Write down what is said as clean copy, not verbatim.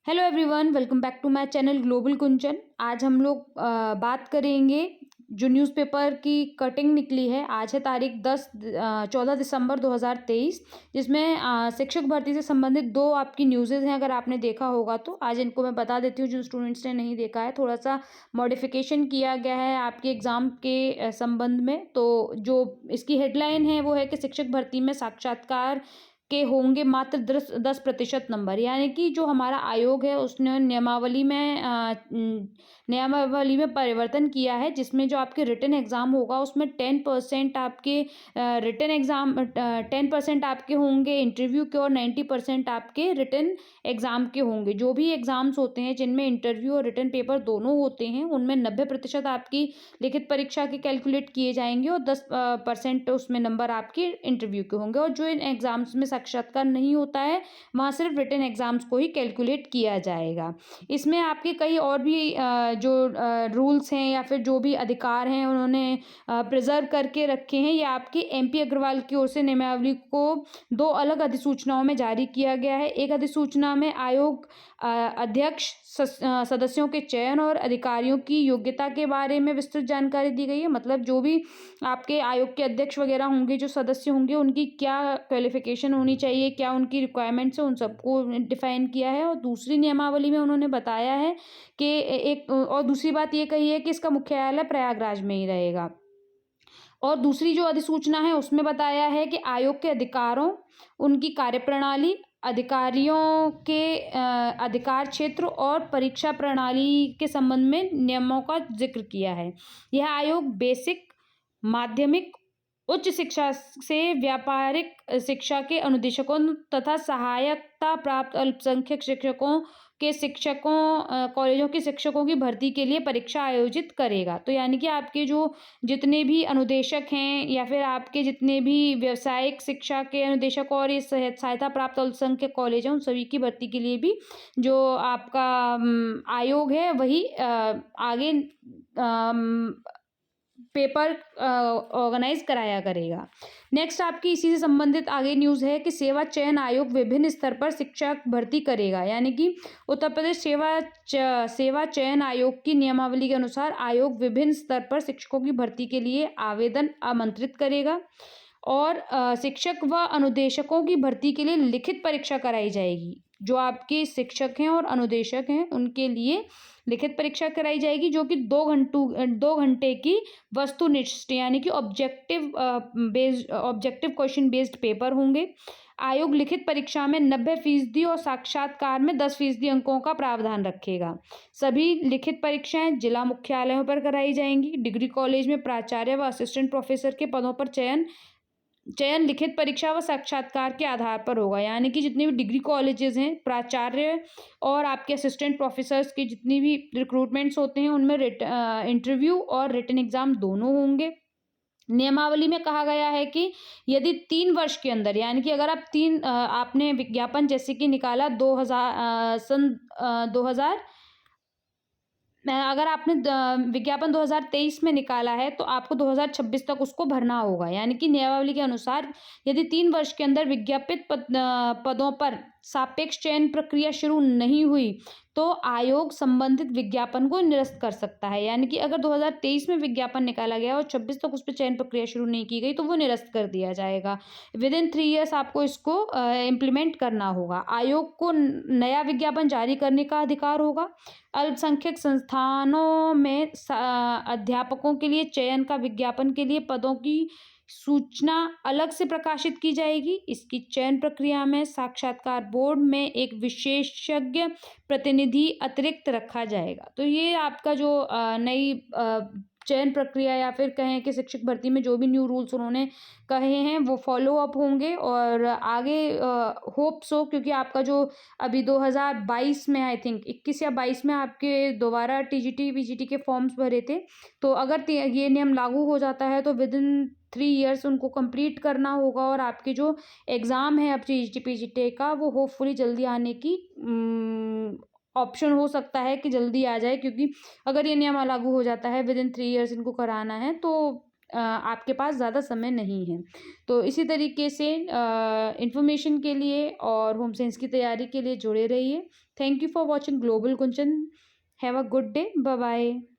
Hello everyone, welcome back to my channel Global Kunchan. आज हम लोग बात करेंगे जो न्यूज़पेपर की कटिंग निकली है। आज है तारीख 14 दिसंबर 2023, जिसमें शिक्षक भर्ती से संबंधित दो आपकी न्यूज़ेज़ हैं। अगर आपने देखा होगा तो आज इनको मैं बता देती हूँ, जो स्टूडेंट्स ने नहीं देखा है। थोड़ा सा मॉडिफिकेशन किया गया है आपके एग्ज़ाम के संबंध में। तो जो इसकी हेडलाइन है वो है कि शिक्षक भर्ती में साक्षात्कार के होंगे मात्र 10% नंबर। यानी कि जो हमारा आयोग है उसने नियमावली में परिवर्तन किया है, जिसमें जो आपके रिटन एग्ज़ाम होगा उसमें 10% आपके रिटन एग्ज़ाम 10% आपके होंगे इंटरव्यू के, और 90% आपके रिटन एग्ज़ाम के होंगे। जो भी एग्ज़ाम्स होते हैं जिनमें इंटरव्यू और रिटन पेपर दोनों होते हैं, उनमें 90% आपकी लिखित परीक्षा के कैलकुलेट किए जाएंगे और 10% उसमें नंबर आपके इंटरव्यू के होंगे। और जो इन एग्ज़ाम्स में साक्षात्कार नहीं होता है, वहाँ सिर्फ रिटन एग्ज़ाम्स को ही कैलकुलेट किया जाएगा। इसमें आपके कई और भी जो रूल्स हैं या फिर जो भी अधिकार हैं उन्होंने प्रिजर्व करके रखे हैं। ये आपके एमपी अग्रवाल की ओर से नियमावली को दो अलग अधिसूचनाओं में जारी किया गया है। एक अधिसूचना में आयोग अध्यक्ष, सदस्यों के चयन और अधिकारियों की योग्यता के बारे में विस्तृत जानकारी दी गई है। मतलब जो भी आपके आयोग के अध्यक्ष वगैरह होंगे, जो सदस्य होंगे, उनकी क्या क्वालिफिकेशन होनी चाहिए, क्या उनकी रिक्वायरमेंट्स है, उन सबको डिफाइन किया है। और दूसरी नियमावली में उन्होंने बताया है कि एक और दूसरी बात ये कही है कि इसका मुख्यालय प्रयागराज में ही रहेगा। और दूसरी जो अधिसूचना है उसमें बताया है कि आयोग के अधिकारों, उनकी कार्यप्रणाली, अधिकारियों के अधिकार क्षेत्र और परीक्षा प्रणाली के संबंध में नियमों का जिक्र किया है। यह आयोग बेसिक, माध्यमिक, उच्च शिक्षा से व्यापारिक शिक्षा के अनुदेशकों तथा सहायता प्राप्त अल्पसंख्यक शिक्षकों के कॉलेजों के शिक्षकों की भर्ती के लिए परीक्षा आयोजित करेगा। तो यानी कि आपके जो जितने भी अनुदेशक हैं या फिर आपके जितने भी व्यावसायिक शिक्षा के अनुदेशक और ये सहायता प्राप्त अल्पसंख्यक कॉलेज हैं, उन सभी की भर्ती के लिए भी जो आपका आयोग है वही आगे पेपर ऑर्गेनाइज कराया करेगा। नेक्स्ट आपकी इसी से संबंधित आगे न्यूज़ है कि सेवा चयन आयोग विभिन्न स्तर पर शिक्षक भर्ती करेगा। यानी कि उत्तर प्रदेश सेवा चयन आयोग की नियमावली के अनुसार आयोग विभिन्न स्तर पर शिक्षकों की भर्ती के लिए आवेदन आमंत्रित करेगा। और शिक्षक व अनुदेशकों की भर्ती के लिए लिखित परीक्षा कराई जाएगी। जो आपके शिक्षक हैं और अनुदेशक हैं उनके लिए लिखित परीक्षा कराई जाएगी, जो कि 2 घंटे की वस्तुनिष्ठ यानी कि ऑब्जेक्टिव क्वेश्चन बेस्ड पेपर होंगे। आयोग लिखित परीक्षा में 90% और साक्षात्कार में 10% अंकों का प्रावधान रखेगा। सभी लिखित परीक्षाएं जिला मुख्यालयों पर कराई जाएंगी। डिग्री कॉलेज में प्राचार्य व असिस्टेंट प्रोफेसर के पदों पर चयन लिखित परीक्षा व साक्षात्कार के आधार पर होगा। यानी कि जितने भी डिग्री कॉलेजेस हैं, प्राचार्य और आपके असिस्टेंट प्रोफेसर्स की जितनी भी रिक्रूटमेंट्स होते हैं, उनमें इंटरव्यू और रिटन एग्जाम दोनों होंगे। नियमावली में कहा गया है कि यदि 3 वर्ष के अंदर, यानी कि अगर आप आपने विज्ञापन जैसे कि निकाला 2000 अगर आपने विज्ञापन 2023 में निकाला है तो आपको 2026 तक उसको भरना होगा। यानी कि नियमावली के अनुसार यदि 3 वर्ष के अंदर विज्ञापित पदों पर सापेक्ष चयन प्रक्रिया शुरू नहीं हुई तो आयोग संबंधित विज्ञापन को निरस्त कर सकता है। यानी कि अगर 2023 में विज्ञापन निकाला गया और 26 तक उस पर चयन प्रक्रिया शुरू नहीं की गई तो वो निरस्त कर दिया जाएगा। विद इन 3 ईयर्स आपको इसको इम्प्लीमेंट करना होगा। आयोग को नया विज्ञापन जारी करने का अधिकार होगा। अल्पसंख्यक संस्थानों में अध्यापकों के लिए चयन का विज्ञापन के लिए पदों की सूचना अलग से प्रकाशित की जाएगी। इसकी चयन प्रक्रिया में साक्षात्कार बोर्ड में एक विशेषज्ञ प्रतिनिधि अतिरिक्त रखा जाएगा। तो ये आपका जो नई चयन प्रक्रिया या फिर कहें कि शिक्षक भर्ती में जो भी न्यू रूल्स उन्होंने कहे हैं वो फॉलो अप होंगे और आगे होप सो, क्योंकि आपका जो अभी 2022 में आई थिंक 21 या 22 में आपके दोबारा टीजीटी पीजीटी के फॉर्म्स भरे थे। तो अगर ये नियम लागू हो जाता है तो विद इन 3 ईयर्स उनको कंप्लीट करना होगा और आपके जो एग्ज़ाम है अब टीजीटी पीजीटी का वो होपफुली जल्दी आने की ऑप्शन हो सकता है कि जल्दी आ जाए। क्योंकि अगर ये नियम लागू हो जाता है विद इन 3 ईयर्स इनको कराना है तो आपके पास ज़्यादा समय नहीं है। तो इसी तरीके से इन्फॉर्मेशन के लिए और होम साइंस की तैयारी के लिए जुड़े रहिए। Thank you for watching global Kunchan. Have a good day. Bye bye.